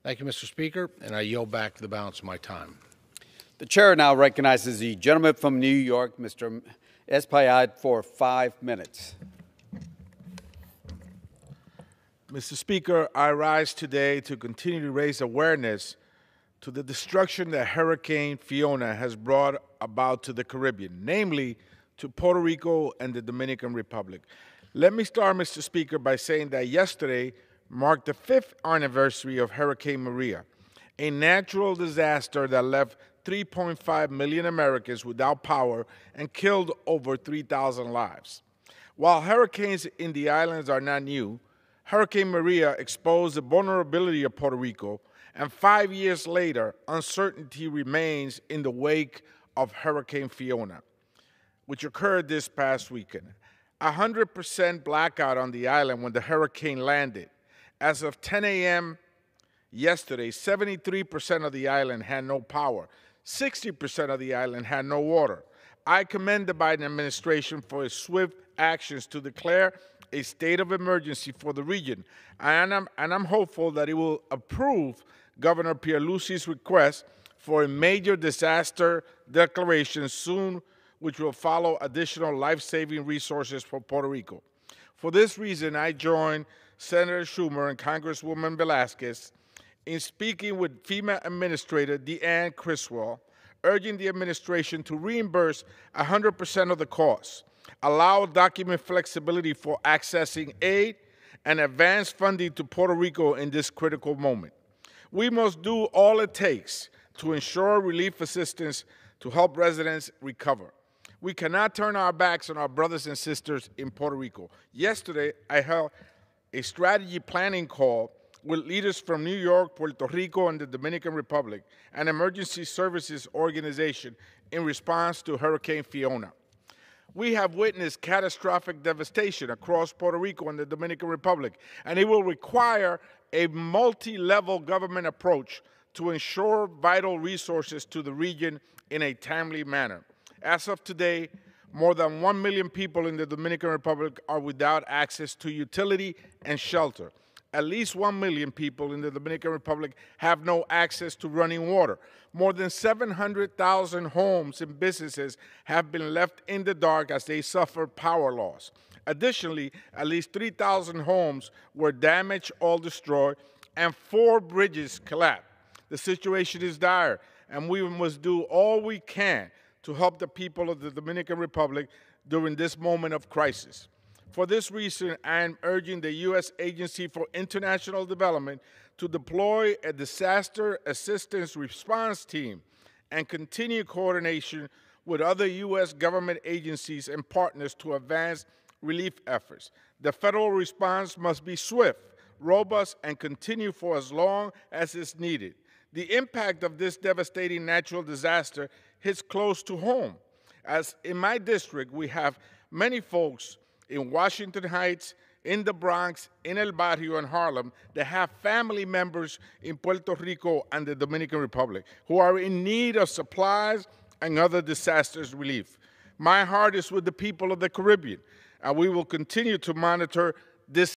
Thank you, Mr. Speaker, and I yield back the balance of my time. The chair now recognizes the gentleman from New York, Mr. Espaillat, for 5 minutes. Mr. Speaker, I rise today to continue to raise awareness to the destruction that Hurricane Fiona has brought about to the Caribbean, namely to Puerto Rico and the Dominican Republic. Let me start, Mr. Speaker, by saying that yesterday marked the 5th anniversary of Hurricane Maria, a natural disaster that left 3.5 million Americans without power and killed over 3,000 lives. While hurricanes in the islands are not new, Hurricane Maria exposed the vulnerability of Puerto Rico, and 5 years later, uncertainty remains in the wake of Hurricane Fiona, which occurred this past weekend. 100% blackout on the island when the hurricane landed. As of 10 a.m. yesterday, 73% of the island had no power. 60% of the island had no water. I commend the Biden administration for its swift actions to declare a state of emergency for the region, and I'm hopeful that it will approve Governor Pierluisi's request for a major disaster declaration soon, which will follow additional life-saving resources for Puerto Rico. For this reason, I join Senator Schumer and Congresswoman Velasquez in speaking with FEMA Administrator Deanne Criswell, urging the administration to reimburse 100% of the costs, allow document flexibility for accessing aid, and advance funding to Puerto Rico in this critical moment. We must do all it takes to ensure relief assistance to help residents recover. We cannot turn our backs on our brothers and sisters in Puerto Rico. Yesterday, I held a strategy planning call with leaders from New York, Puerto Rico, and the Dominican Republic, an emergency services organization, in response to Hurricane Fiona. We have witnessed catastrophic devastation across Puerto Rico and the Dominican Republic, and it will require a multi-level government approach to ensure vital resources to the region in a timely manner. As of today, more than 1 million people in the Dominican Republic are without access to utility and shelter. At least 1 million people in the Dominican Republic have no access to running water. More than 700,000 homes and businesses have been left in the dark as they suffer power loss. Additionally, at least 3,000 homes were damaged or destroyed, and 4 bridges collapsed. The situation is dire, and we must do all we can to help the people of the Dominican Republic during this moment of crisis. For this reason, I am urging the U.S. Agency for International Development to deploy a disaster assistance response team and continue coordination with other U.S. government agencies and partners to advance relief efforts. The federal response must be swift, robust, and continue for as long as is needed. The impact of this devastating natural disaster hits close to home. As in my district, we have many folks in Washington Heights, in the Bronx, in El Barrio, and Harlem that have family members in Puerto Rico and the Dominican Republic who are in need of supplies and other disasters relief. My heart is with the people of the Caribbean, and we will continue to monitor this